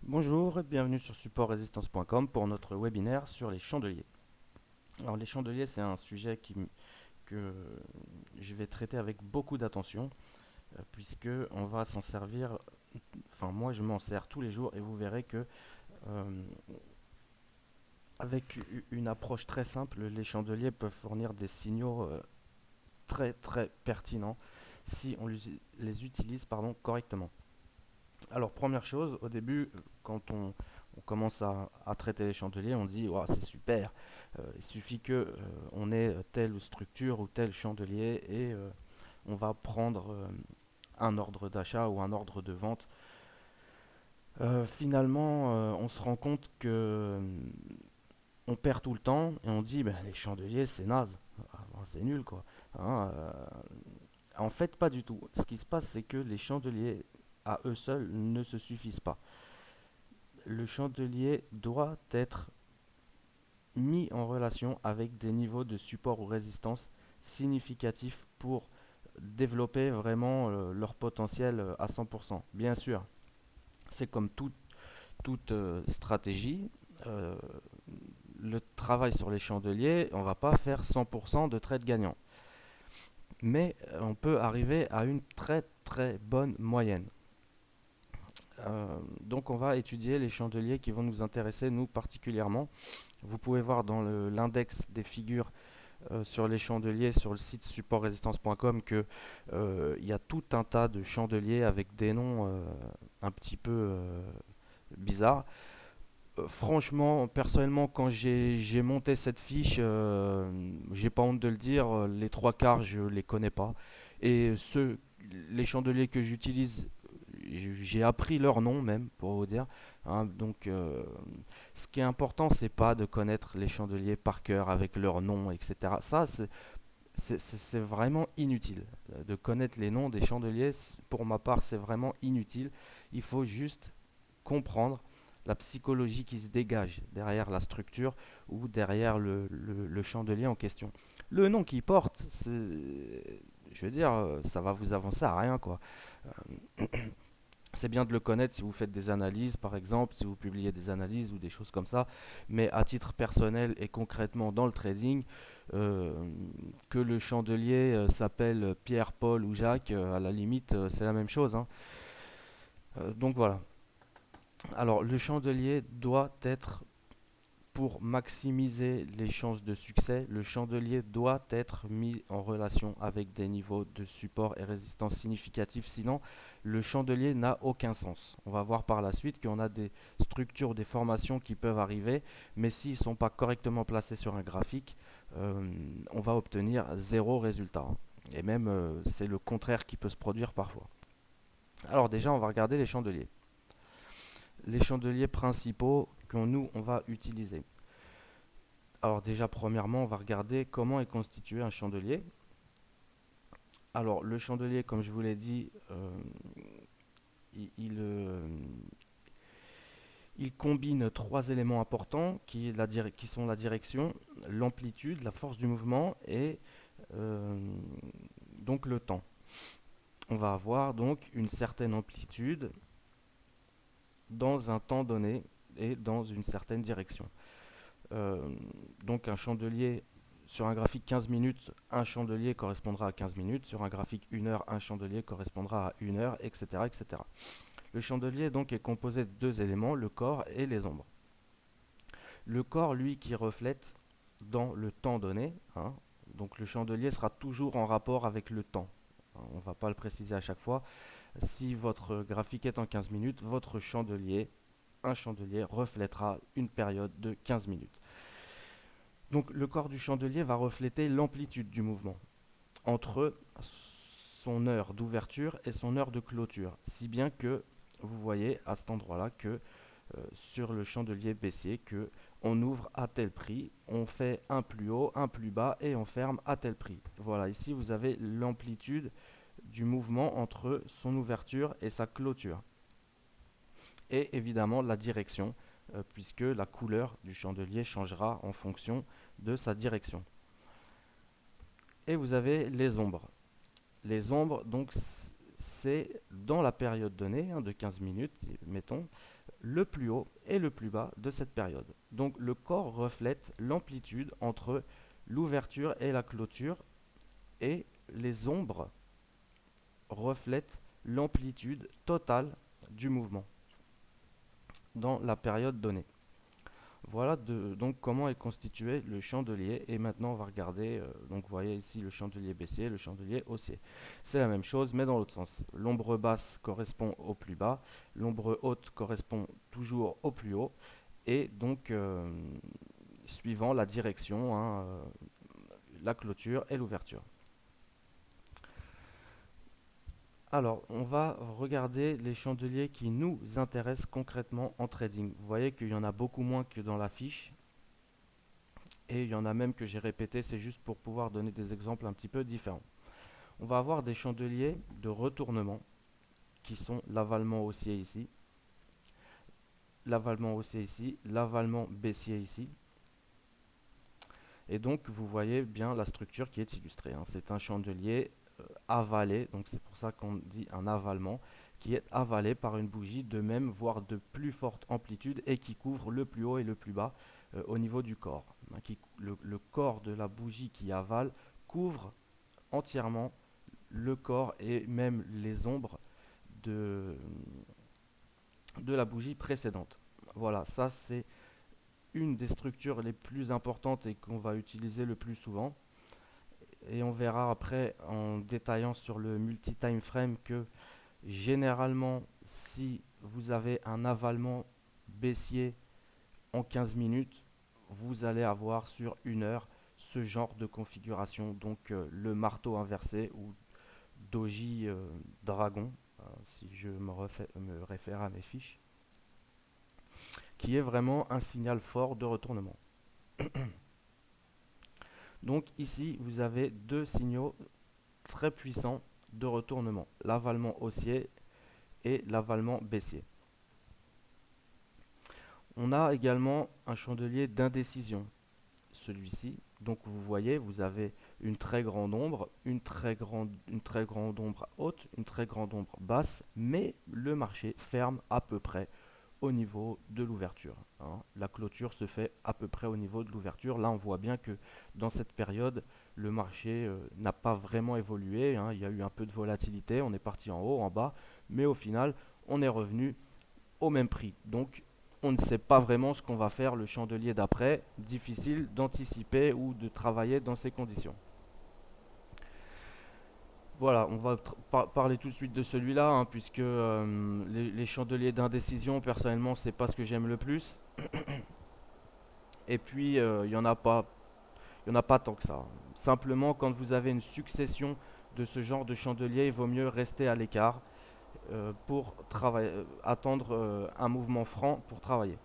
Bonjour et bienvenue sur supportresistance.com pour notre webinaire sur les chandeliers. Alors les chandeliers, c'est un sujet que je vais traiter avec beaucoup d'attention puisque on va s'en servir, enfin moi je m'en sers tous les jours et vous verrez que euh, avec une approche très simple, les chandeliers peuvent fournir des signaux très très pertinents si on les utilise correctement. Alors, première chose, au début, quand on commence à traiter les chandeliers, on dit ouah, c'est super, il suffit que on ait telle structure ou tel chandelier et on va prendre un ordre d'achat ou un ordre de vente. Finalement, on se rend compte que on perd tout le temps et on dit ben, les chandeliers c'est naze. Ah, ben, c'est nul quoi. Hein, en fait, pas du tout. Ce qui se passe, c'est que les chandeliers à eux seuls ne se suffisent pas. Le chandelier doit être mis en relation avec des niveaux de support ou résistance significatifs pour développer vraiment leur potentiel à 100%. Bien sûr, c'est comme toute stratégie. euh, le travail sur les chandeliers, on ne va pas faire 100% de trades gagnants. Mais on peut arriver à une très très bonne moyenne. Donc on va étudier les chandeliers qui vont nous intéresser, nous particulièrement. Vous pouvez voir dans l'index des figures sur les chandeliers sur le site supportresistance.com que il y a tout un tas de chandeliers avec des noms un petit peu bizarres. Franchement, personnellement, quand j'ai monté cette fiche, j'ai pas honte de le dire, les trois quarts je les connais pas. Et les chandeliers que j'utilise, j'ai appris leur nom même pour vous dire. Hein. Donc, ce qui est important, c'est pas de connaître les chandeliers par cœur avec leur nom, etc. Ça, c'est vraiment inutile. De connaître les noms des chandeliers, pour ma part, c'est vraiment inutile. Il faut juste comprendre la psychologie qui se dégage derrière la structure ou derrière le chandelier en question. Le nom qu'il porte, je veux dire, ça va vous avancer à rien quoi. C'est bien de le connaître si vous faites des analyses, par exemple, si vous publiez des analyses ou des choses comme ça, mais à titre personnel et concrètement dans le trading, euh, que le chandelier s'appelle Pierre, Paul ou Jacques, à la limite, c'est la même chose. Hein. Donc voilà. Alors, le chandelier doit être, pour maximiser les chances de succès, le chandelier doit être mis en relation avec des niveaux de support et résistance significatifs, sinon le chandelier n'a aucun sens. On va voir par la suite qu'on a des structures, des formations qui peuvent arriver, mais s'ils ne sont pas correctement placés sur un graphique, on va obtenir zéro résultat. Et même c'est le contraire qui peut se produire parfois. Alors déjà, on va regarder les chandeliers. Les chandeliers principaux que nous, on va utiliser. Alors déjà, premièrement, on va regarder comment est constitué un chandelier. Alors le chandelier, comme je vous l'ai dit, il combine trois éléments importants qui sont la direction, l'amplitude, la force du mouvement et euh, donc le temps. On va avoir donc une certaine amplitude dans un temps donné et dans une certaine direction. Euh, donc un chandelier sur un graphique 15 minutes, un chandelier correspondra à 15 minutes. Sur un graphique 1 heure, un chandelier correspondra à 1 heure, etc., etc. Le chandelier donc est composé de deux éléments, le corps et les ombres. Le corps, lui, qui reflète dans le temps donné. Hein, donc le chandelier sera toujours en rapport avec le temps. On ne va pas le préciser à chaque fois. Si votre graphique est en 15 minutes, votre chandelier, un chandelier, reflètera une période de 15 minutes. Donc le corps du chandelier va refléter l'amplitude du mouvement entre son heure d'ouverture et son heure de clôture. Si bien que vous voyez à cet endroit-là que sur le chandelier baissier que on ouvre à tel prix, on fait un plus haut, un plus bas et on ferme à tel prix. Voilà, ici vous avez l'amplitude du mouvement entre son ouverture et sa clôture. Et évidemment la direction, puisque la couleur du chandelier changera en fonction de sa direction. Et vous avez les ombres. Les ombres, donc, c'est dans la période donnée, hein, de 15 minutes, mettons, le plus haut et le plus bas de cette période. Donc le corps reflète l'amplitude entre l'ouverture et la clôture, et les ombres reflètent l'amplitude totale du mouvement dans la période donnée. Voilà donc comment est constitué le chandelier. Et maintenant on va regarder, donc vous voyez ici le chandelier baissier, le chandelier haussier. C'est la même chose mais dans l'autre sens. L'ombre basse correspond au plus bas, l'ombre haute correspond toujours au plus haut, et donc suivant la direction, hein, la clôture et l'ouverture. Alors, on va regarder les chandeliers qui nous intéressent concrètement en trading. Vous voyez qu'il y en a beaucoup moins que dans la fiche. Et il y en a même que j'ai répété, c'est juste pour pouvoir donner des exemples un petit peu différents. On va avoir des chandeliers de retournement qui sont l'avalement haussier ici, l'avalement haussier ici, l'avalement baissier ici. Et donc vous voyez bien la structure qui est illustrée, hein. C'est un chandelier avalé, donc c'est pour ça qu'on dit un avalement, qui est avalé par une bougie de même, voire de plus forte amplitude, et qui couvre le plus haut et le plus bas au niveau du corps. Le corps de la bougie qui avale couvre entièrement le corps et même les ombres de, de la bougie précédente. Voilà, ça c'est une des structures les plus importantes et qu'on va utiliser le plus souvent. Et on verra après en détaillant sur le multi-time frame que généralement, si vous avez un avalement baissier en 15 minutes, vous allez avoir sur une heure ce genre de configuration, donc le marteau inversé ou doji dragon, si je me réfère à mes fiches, qui est vraiment un signal fort de retournement. Donc ici, vous avez deux signaux très puissants de retournement, l'avalement haussier et l'avalement baissier. On a également un chandelier d'indécision, celui-ci. Donc vous voyez, vous avez une très grande ombre, une très grande ombre haute, une très grande ombre basse, mais le marché ferme à peu près au niveau de l'ouverture, hein. La clôture se fait à peu près au niveau de l'ouverture. Là, on voit bien que dans cette période, le marché n'a pas vraiment évolué, hein. Il y a eu un peu de volatilité, on est parti en haut, en bas, mais au final, on est revenu au même prix. Donc, on ne sait pas vraiment ce qu'on va faire le chandelier d'après. Difficile d'anticiper ou de travailler dans ces conditions. Voilà, on va parler tout de suite de celui-là, hein, puisque les chandeliers d'indécision, personnellement, c'est pas ce que j'aime le plus. Et puis, il y en a pas tant que ça. Simplement, quand vous avez une succession de ce genre de chandelier, il vaut mieux rester à l'écart pour attendre un mouvement franc pour travailler.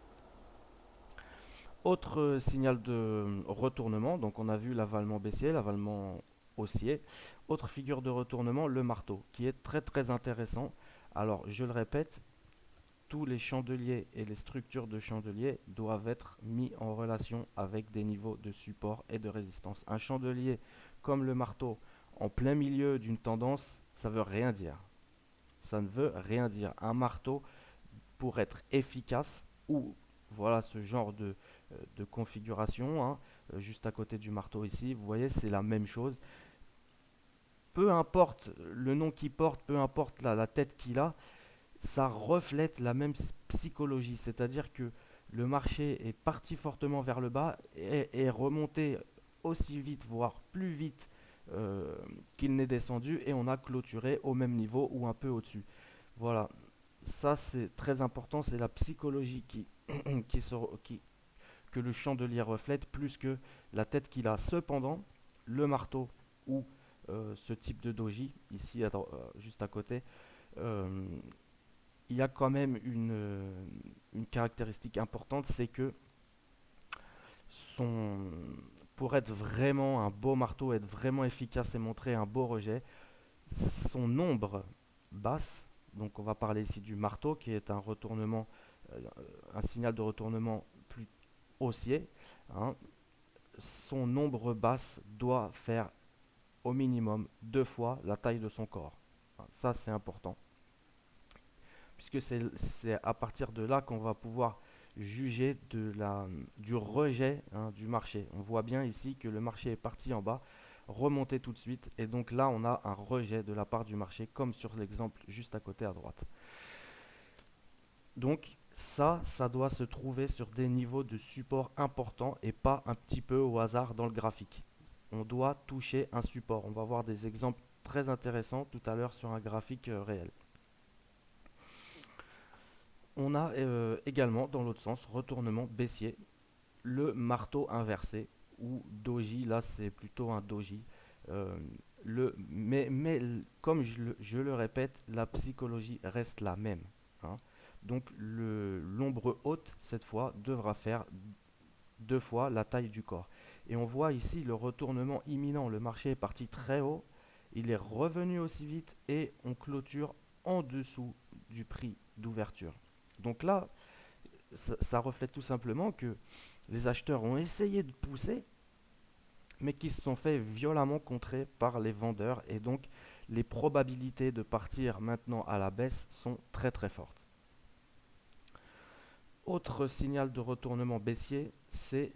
Autre signal de retournement, donc on a vu l'avalement baissier, l'avalement haussier. Autre figure de retournement, le marteau, qui est très très intéressant. Alors je le répète, tous les chandeliers et les structures de chandeliers doivent être mis en relation avec des niveaux de support et de résistance. Un chandelier comme le marteau en plein milieu d'une tendance, ça veut rien dire. Ça ne veut rien dire. Un marteau, pour être efficace, ou voilà ce genre de configuration, hein, juste à côté du marteau ici, vous voyez, c'est la même chose. Peu importe le nom qu'il porte, peu importe la tête qu'il a, ça reflète la même psychologie, c'est-à-dire que le marché est parti fortement vers le bas et est remonté aussi vite, voire plus vite qu'il n'est descendu, et on a clôturé au même niveau ou un peu au-dessus. Voilà, ça c'est très important, c'est la psychologie qui, que le chandelier reflète plus que la tête qu'il a. Cependant, le marteau ou ce type de doji, ici juste à côté, euh, il y a quand même une caractéristique importante, c'est que son, pour être vraiment un beau marteau, être vraiment efficace et montrer un beau rejet, son ombre basse, donc on va parler ici du marteau qui est un retournement, euh, un signal de retournement plus haussier, hein, son ombre basse doit faire au minimum 2 fois la taille de son corps. Ça c'est important, puisque c'est à partir de là qu'on va pouvoir juger du rejet, hein, du marché. On voit bien ici que le marché est parti en bas, remonté tout de suite, et donc là on a un rejet de la part du marché, comme sur l'exemple juste à côté à droite. Donc ça doit se trouver sur des niveaux de support importants et pas un petit peu au hasard dans le graphique. On doit toucher un support. On va voir des exemples très intéressants tout à l'heure sur un graphique réel. On a également, dans l'autre sens, retournement baissier, le marteau inversé, ou doji, là c'est plutôt un doji. Euh, comme je le répète, la psychologie reste la même, hein. Donc l'ombre haute, cette fois, devra faire 2 fois la taille du corps. Et on voit ici le retournement imminent. Le marché est parti très haut, il est revenu aussi vite et on clôture en dessous du prix d'ouverture. Donc là, ça reflète tout simplement que les acheteurs ont essayé de pousser, mais qui se sont fait violemment contrer par les vendeurs. Et donc, les probabilités de partir maintenant à la baisse sont très très fortes. Autre signal de retournement baissier, c'est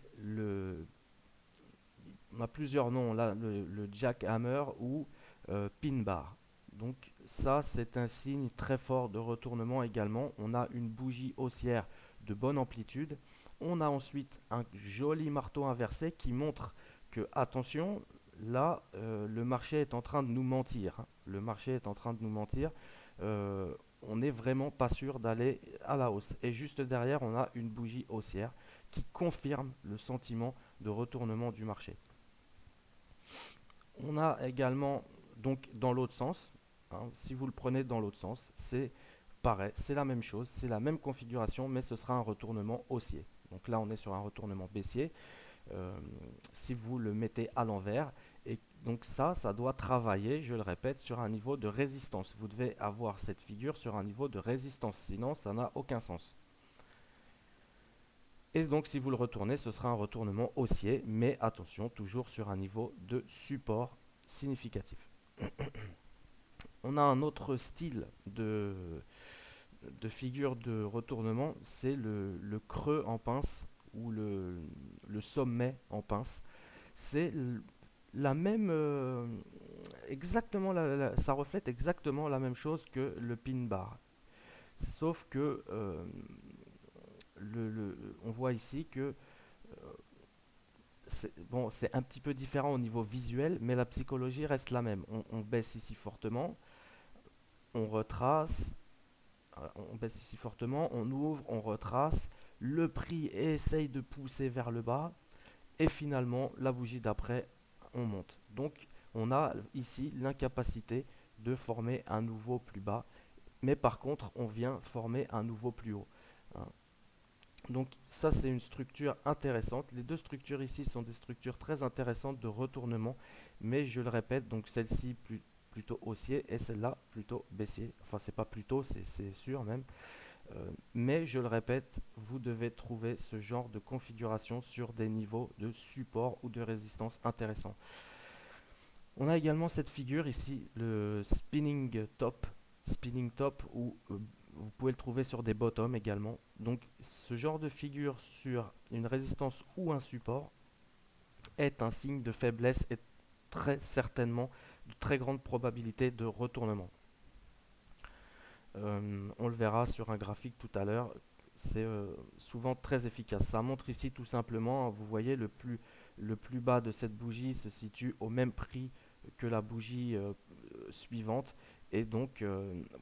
on a plusieurs noms là, le jackhammer ou pin bar. Donc ça, c'est un signe très fort de retournement également. On a une bougie haussière de bonne amplitude. On a ensuite un joli marteau inversé qui montre que, attention, là, le marché est en train de nous mentir, hein. Le marché est en train de nous mentir. Euh, on n'est vraiment pas sûr d'aller à la hausse. Et juste derrière, on a une bougie haussière qui confirme le sentiment de retournement du marché. On a également, donc dans l'autre sens, hein, si vous le prenez dans l'autre sens, c'est pareil, c'est la même chose, c'est la même configuration, mais ce sera un retournement haussier. Donc là, on est sur un retournement baissier. euh, si vous le mettez à l'envers. Et donc ça doit travailler, je le répète, sur un niveau de résistance. Vous devez avoir cette figure sur un niveau de résistance, sinon ça n'a aucun sens. Et donc si vous le retournez, ce sera un retournement haussier, mais attention, toujours sur un niveau de support significatif. On a un autre style de figure de retournement, c'est le creux en pince ou le sommet en pince. C'est la même, exactement, ça reflète exactement la même chose que le pin bar. Sauf que on voit ici que bon, c'est un petit peu différent au niveau visuel, mais la psychologie reste la même. On baisse ici fortement, on retrace, on baisse ici fortement, on ouvre, on retrace, le prix essaye de pousser vers le bas, et finalement, la bougie d'après, on monte. Donc, on a ici l'incapacité de former un nouveau plus bas, mais par contre, on vient former un nouveau plus haut, hein. Donc ça, c'est une structure intéressante. Les deux structures ici sont des structures très intéressantes de retournement, mais je le répète, donc celle-ci plutôt haussier et celle-là plutôt baissier. Enfin, c'est pas plutôt, c'est sûr même. Mais je le répète, vous devez trouver ce genre de configuration sur des niveaux de support ou de résistance intéressants. On a également cette figure ici, le spinning top, ou vous pouvez le trouver sur des bottoms également. Donc ce genre de figure sur une résistance ou un support est un signe de faiblesse et très certainement de très grande probabilité de retournement. On le verra sur un graphique tout à l'heure, c'est souvent très efficace. Ça montre ici tout simplement, vous voyez, le plus bas de cette bougie se situe au même prix que la bougie suivante. Et donc,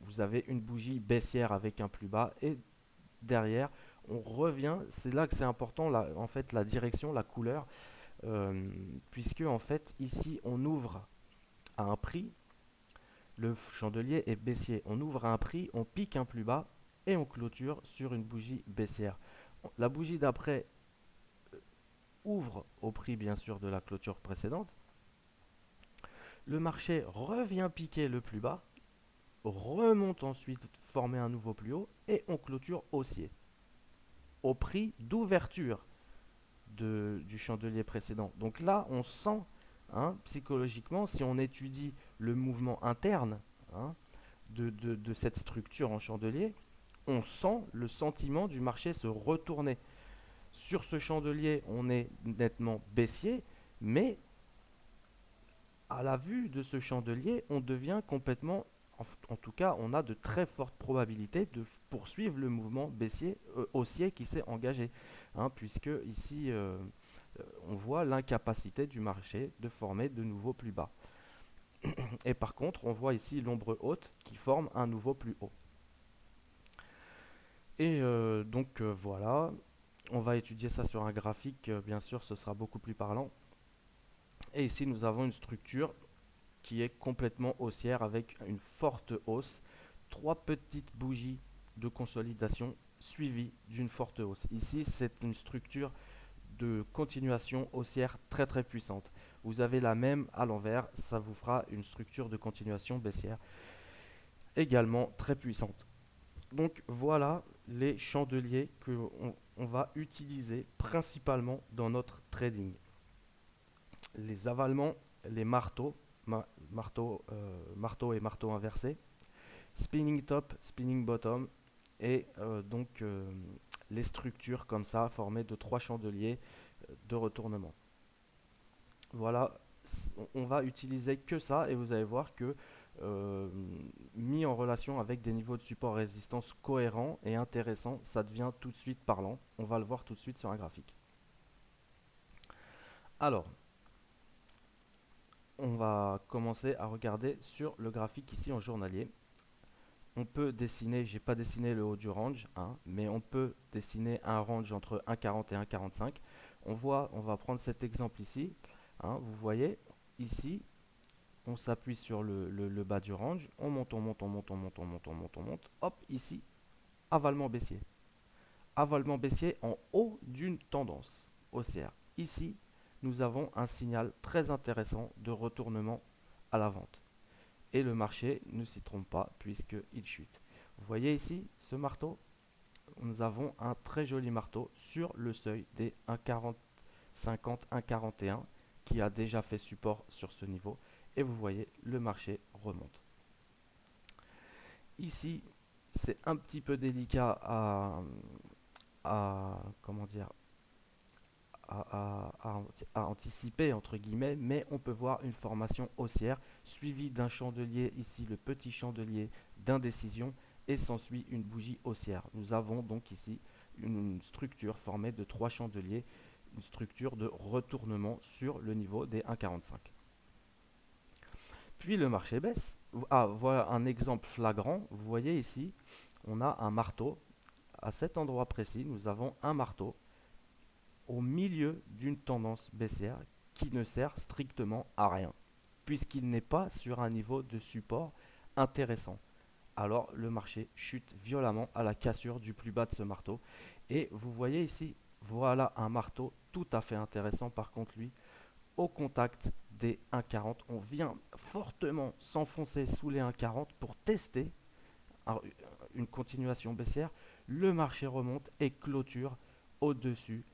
vous avez une bougie baissière avec un plus bas. Et derrière, on revient, c'est là que c'est important, en fait, la direction, la couleur, puisque en fait, ici, on ouvre à un prix, le chandelier est baissier. On ouvre à un prix, on pique un plus bas et on clôture sur une bougie baissière. La bougie d'après ouvre au prix bien sûr de la clôture précédente. Le marché revient piquer le plus bas, remonte ensuite former un nouveau plus haut et on clôture haussier au prix d'ouverture du chandelier précédent. Donc là, on sent, hein, psychologiquement, si on étudie le mouvement interne, hein, de cette structure en chandelier, on sent le sentiment du marché se retourner. Sur ce chandelier, on est nettement baissier, mais à la vue de ce chandelier, on devient complètement, en tout cas, on a de très fortes probabilités de poursuivre le mouvement baissier, haussier qui s'est engagé, hein, puisque ici, on voit l'incapacité du marché de former de nouveaux plus bas. Et par contre, on voit ici l'ombre haute qui forme un nouveau plus haut. Et voilà, on va étudier ça sur un graphique, bien sûr, ce sera beaucoup plus parlant. Et ici, nous avons une structure qui est complètement haussière avec une forte hausse, trois petites bougies de consolidation suivies d'une forte hausse. Ici, c'est une structure de continuation haussière très très puissante. Vous avez la même à l'envers, ça vous fera une structure de continuation baissière également très puissante. Donc voilà les chandeliers que on va utiliser principalement dans notre trading. Les avalements, les marteaux, marteau et marteau inversé, spinning top, spinning bottom, et les structures comme ça formées de trois chandeliers de retournement. Voilà, on va utiliser que ça et vous allez voir que euh, mis en relation avec des niveaux de support résistance cohérents et intéressants, ça devient tout de suite parlant. On va le voir tout de suite sur un graphique. Alors, on va commencer à regarder sur le graphique ici en journalier. On peut dessiner, j'ai pas dessiné le haut du range, hein, mais on peut dessiner un range entre 1,40 et 1,45. On va prendre cet exemple ici. Hein, vous voyez, ici, on s'appuie sur le bas du range, on monte, on monte, on monte, on monte, on monte, on monte, on monte. Hop, ici, avalement baissier. Avalement baissier en haut d'une tendance haussière. Ici, nous avons un signal très intéressant de retournement à la vente. Et le marché ne s'y trompe pas puisqu'il chute. Vous voyez ici ce marteau? Nous avons un très joli marteau sur le seuil des 1,4050, 1,41 qui a déjà fait support sur ce niveau. Et vous voyez, le marché remonte. Ici, c'est un petit peu délicat comment dire, à anticiper entre guillemets, mais on peut voir une formation haussière suivie d'un chandelier, ici le petit chandelier d'indécision, et s'ensuit une bougie haussière. Nous avons donc ici une structure formée de trois chandeliers, une structure de retournement sur le niveau des 1,45. Puis le marché baisse. Ah, voilà un exemple flagrant. Vous voyez ici, on a un marteau. À cet endroit précis, nous avons un marteau au milieu d'une tendance baissière qui ne sert strictement à rien, puisqu'il n'est pas sur un niveau de support intéressant. Alors le marché chute violemment à la cassure du plus bas de ce marteau. Et vous voyez ici, voilà un marteau tout à fait intéressant par contre lui, au contact des 1,40. On vient fortement s'enfoncer sous les 1,40 pour tester une continuation baissière. Le marché remonte et clôture au-dessus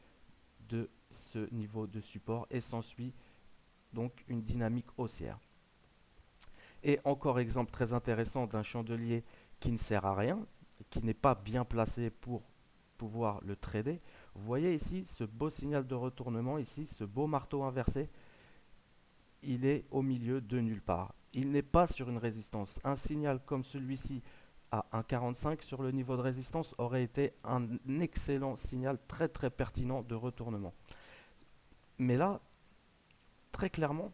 de ce niveau de support et s'ensuit donc une dynamique haussière. Et encore exemple très intéressant d'un chandelier qui ne sert à rien, qui n'est pas bien placé pour pouvoir le trader. Vous voyez ici ce beau signal de retournement, ici ce beau marteau inversé, il est au milieu de nulle part. Il n'est pas sur une résistance. Un signal comme celui-ci à 1,45 sur le niveau de résistance aurait été un excellent signal très très pertinent de retournement. Mais là, très clairement,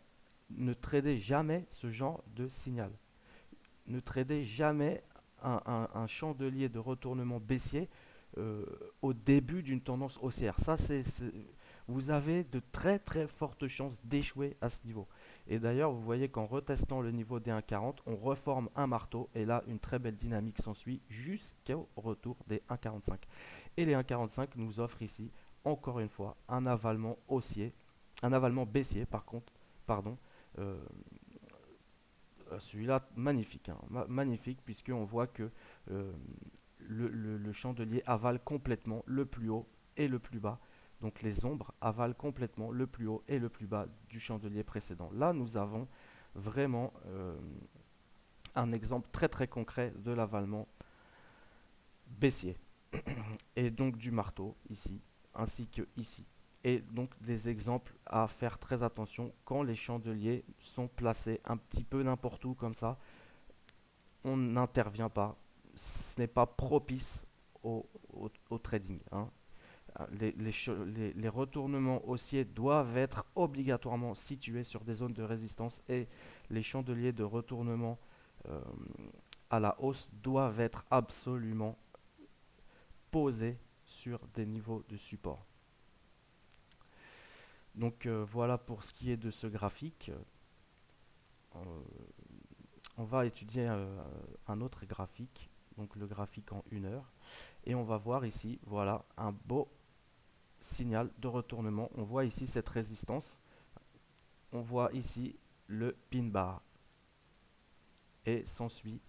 ne tradez jamais ce genre de signal. Ne tradez jamais un chandelier de retournement baissier euh, au début d'une tendance haussière. Vous avez de très très fortes chances d'échouer à ce niveau. Et d'ailleurs, vous voyez qu'en retestant le niveau des 1,40, on reforme un marteau et là, une très belle dynamique s'ensuit jusqu'au retour des 1,45. Et les 1,45 nous offrent ici, encore une fois, un avalement haussier, un avalement baissier par contre, pardon, euh, celui-là magnifique, hein, magnifique puisqu'on voit que euh, le chandelier avale complètement le plus haut et le plus bas. Donc les ombres avalent complètement le plus haut et le plus bas du chandelier précédent. Là, nous avons vraiment un exemple très très concret de l'avalement baissier. Et donc du marteau ici, ainsi que ici. Et donc des exemples à faire très attention quand les chandeliers sont placés un petit peu n'importe où comme ça, on n'intervient pas. Ce n'est pas propice au trading, hein. Les retournements haussiers doivent être obligatoirement situés sur des zones de résistance et les chandeliers de retournement euh, à la hausse doivent être absolument posés sur des niveaux de support. Donc voilà pour ce qui est de ce graphique. Euh, on va étudier un autre graphique, donc le graphique en 1 heure. Et on va voir ici, voilà, un beau signal de retournement. On voit ici cette résistance. On voit ici le pin bar. Et s'ensuit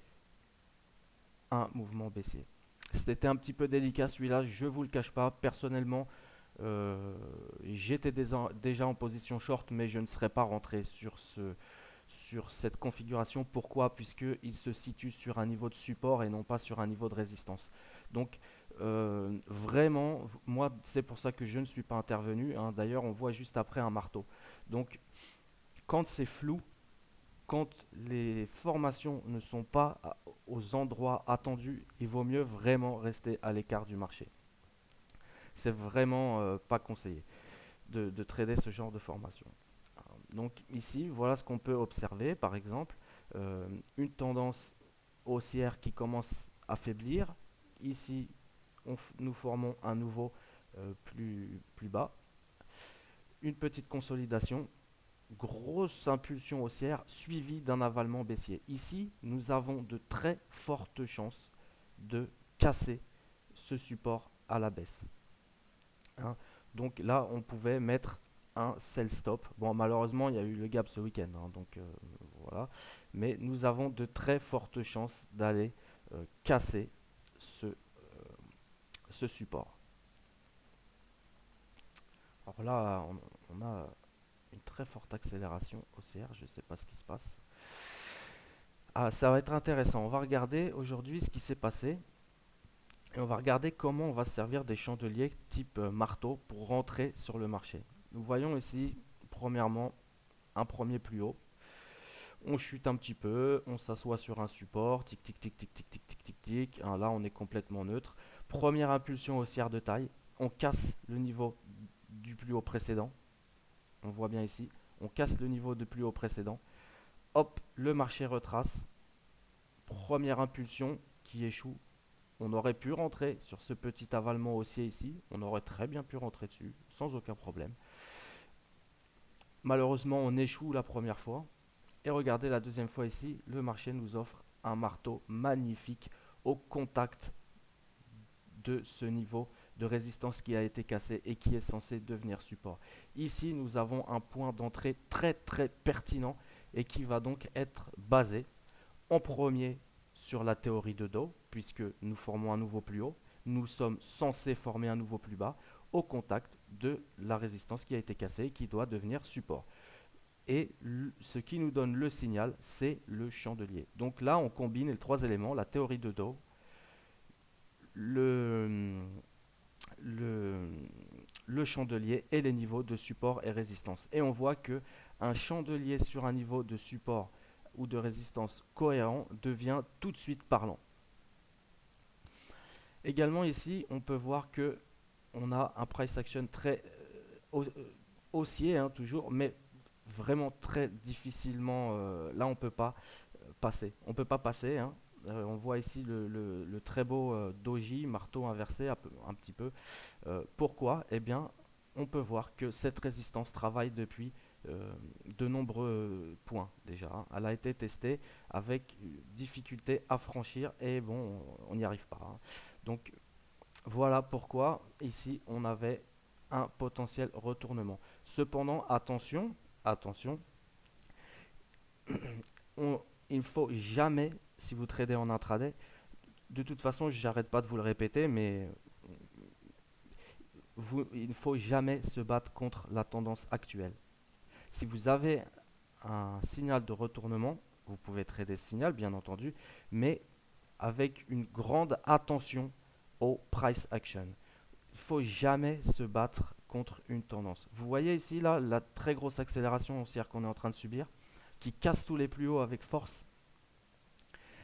un mouvement baissier. C'était un petit peu délicat celui-là, je vous le cache pas. Personnellement, j'étais déjà en position short, mais je ne serais pas rentré sur cette configuration. Pourquoi? Puisqu'il se situe sur un niveau de support et non pas sur un niveau de résistance. Donc vraiment, moi c'est pour ça que je ne suis pas intervenu, hein. D'ailleurs, on voit juste après un marteau. Donc quand c'est flou, quand les formations ne sont pas aux endroits attendus, il vaut mieux vraiment rester à l'écart du marché. C'est vraiment pas conseillé de trader ce genre de formation. Donc ici, voilà ce qu'on peut observer. Par exemple, une tendance haussière qui commence à faiblir. Ici, nous formons un nouveau plus bas. Une petite consolidation, grosse impulsion haussière suivie d'un avalement baissier. Ici, nous avons de très fortes chances de casser ce support à la baisse, hein. Donc là, on pouvait mettre un sell stop. Bon, malheureusement, il y a eu le gap ce week-end, hein, donc voilà. Mais nous avons de très fortes chances d'aller casser ce support. Alors là, on a une très forte accélération haussière. Je ne sais pas ce qui se passe. Ah, ça va être intéressant. On va regarder aujourd'hui ce qui s'est passé. Et on va regarder comment on va se servir des chandeliers type marteau pour rentrer sur le marché. Nous voyons ici, premièrement, un premier plus haut. On chute un petit peu, on s'assoit sur un support, tic tic tic tic tic tic tic tic tic. Hein, là, on est complètement neutre. Première impulsion haussière de taille. On casse le niveau du plus haut précédent. On voit bien ici. On casse le niveau de plus haut précédent. Hop, le marché retrace. Première impulsion qui échoue. On aurait pu rentrer sur ce petit avalement haussier ici. On aurait très bien pu rentrer dessus, sans aucun problème. Malheureusement, on échoue la première fois. Et regardez la deuxième fois ici, le marché nous offre un marteau magnifique au contact de ce niveau de résistance qui a été cassé et qui est censé devenir support. Ici, nous avons un point d'entrée très très pertinent et qui va donc être basé en premier sur la théorie de Dow, puisque nous formons un nouveau plus haut, nous sommes censés former un nouveau plus bas au contact de la résistance qui a été cassée et qui doit devenir support. Et ce qui nous donne le signal, c'est le chandelier. Donc là, on combine les trois éléments, la théorie de Dow, le, le, le chandelier et les niveaux de support et résistance. Et on voit que un chandelier sur un niveau de support ou de résistance cohérent devient tout de suite parlant. Également ici, on peut voir que on a un price action très haussier, hein, toujours, mais vraiment très difficilement. Là, on peut pas passer. On peut pas passer, hein. On voit ici le très beau doji, marteau inversé, un petit peu. Pourquoi? Eh bien, on peut voir que cette résistance travaille depuis de nombreux points déjà, hein. Elle a été testée avec difficulté à franchir et bon, on n'y arrive pas, hein. Donc voilà pourquoi ici on avait un potentiel retournement. Cependant, attention, attention, il ne faut jamais, si vous tradez en intraday, de toute façon, j'arrête pas de vous le répéter, mais il ne faut jamais se battre contre la tendance actuelle. Si vous avez un signal de retournement, vous pouvez trader ce signal, bien entendu, mais avec une grande attention au price action. Il faut jamais se battre contre une tendance. Vous voyez ici là la très grosse accélération haussière qu'on est en train de subir, qui casse tous les plus hauts avec force.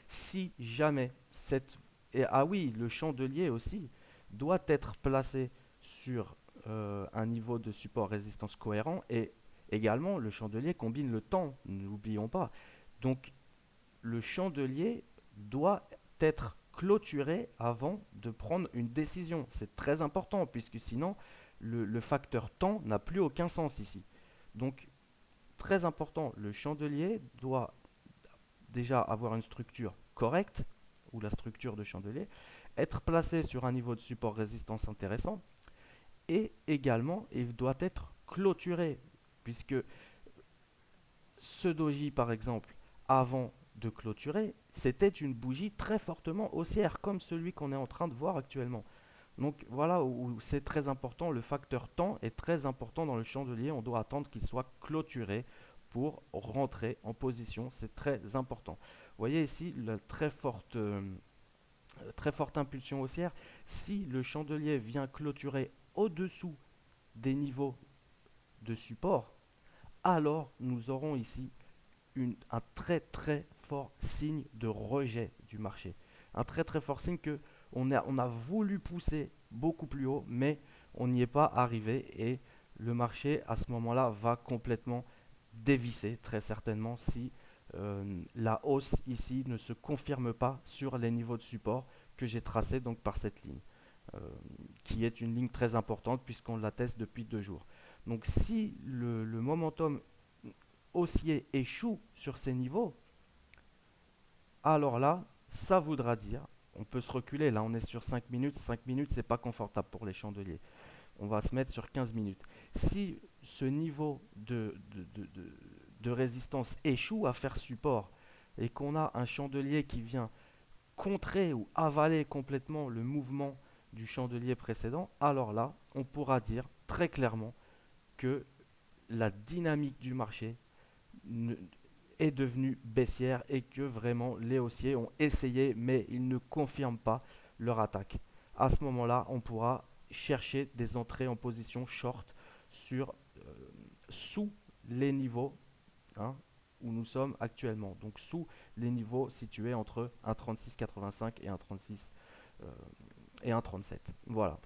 Si jamais cette... Et ah oui, le chandelier aussi doit être placé sur un niveau de support résistance cohérent, et également le chandelier combine le temps, n'oublions pas. Donc le chandelier doit être clôturé avant de prendre une décision. C'est très important puisque sinon le facteur temps n'a plus aucun sens ici. Donc très important, le chandelier doit déjà avoir une structure correcte, ou la structure de chandelier, être placé sur un niveau de support résistance intéressant, et également il doit être clôturé, puisque ce doji par exemple, avant de clôturer, c'était une bougie très fortement haussière, comme celui qu'on est en train de voir actuellement. Donc voilà où c'est très important, le facteur temps est très important dans le chandelier, on doit attendre qu'il soit clôturé pour rentrer en position, c'est très important. Vous voyez ici la très forte impulsion haussière. Si le chandelier vient clôturer au-dessous des niveaux de support, alors nous aurons ici un très très fort signe de rejet du marché. Un très très fort signe que on a voulu pousser beaucoup plus haut, mais on n'y est pas arrivé, et le marché à ce moment-là va complètement dévisser très certainement si la hausse ici ne se confirme pas sur les niveaux de support que j'ai tracés donc par cette ligne, euh, qui est une ligne très importante puisqu'on la teste depuis 2 jours. Donc si le momentum haussier échoue sur ces niveaux, alors là, ça voudra dire, on peut se reculer, là on est sur 5 minutes c'est pas confortable pour les chandeliers. On va se mettre sur 15 minutes. Si ce niveau de résistance échoue à faire support et qu'on a un chandelier qui vient contrer ou avaler complètement le mouvement du chandelier précédent, alors là, on pourra dire très clairement que la dynamique du marché est devenue baissière et que vraiment les haussiers ont essayé mais ils ne confirment pas leur attaque. À ce moment-là, on pourra chercher des entrées en position short sur sous les niveaux, hein, où nous sommes actuellement. Donc sous les niveaux situés entre 1,3685 et 1,36 et 1,37. Voilà.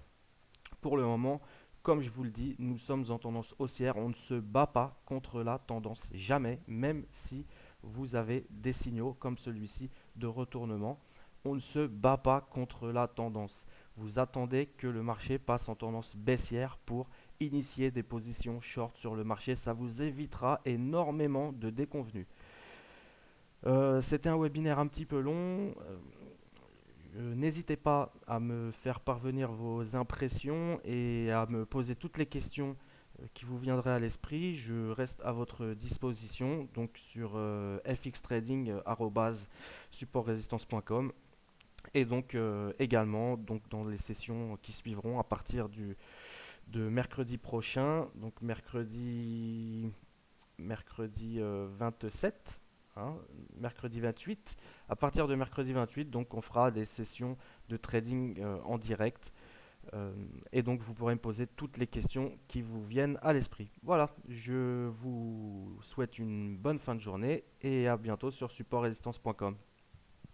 Pour le moment, comme je vous le dis, nous sommes en tendance haussière. On ne se bat pas contre la tendance, jamais, même si vous avez des signaux comme celui-ci de retournement. On ne se bat pas contre la tendance. Vous attendez que le marché passe en tendance baissière pour initier des positions short sur le marché. Ça vous évitera énormément de déconvenues. C'était un webinaire un petit peu long. N'hésitez pas à me faire parvenir vos impressions et à me poser toutes les questions qui vous viendraient à l'esprit. Je reste à votre disposition donc sur fxtrading@supportrésistance.com, et donc également donc dans les sessions qui suivront à partir de mercredi prochain, donc mercredi 27, hein, mercredi 28. À partir de mercredi 28, donc on fera des sessions de trading en direct. Et donc vous pourrez me poser toutes les questions qui vous viennent à l'esprit. Voilà, je vous souhaite une bonne fin de journée et à bientôt sur supportrésistance.com.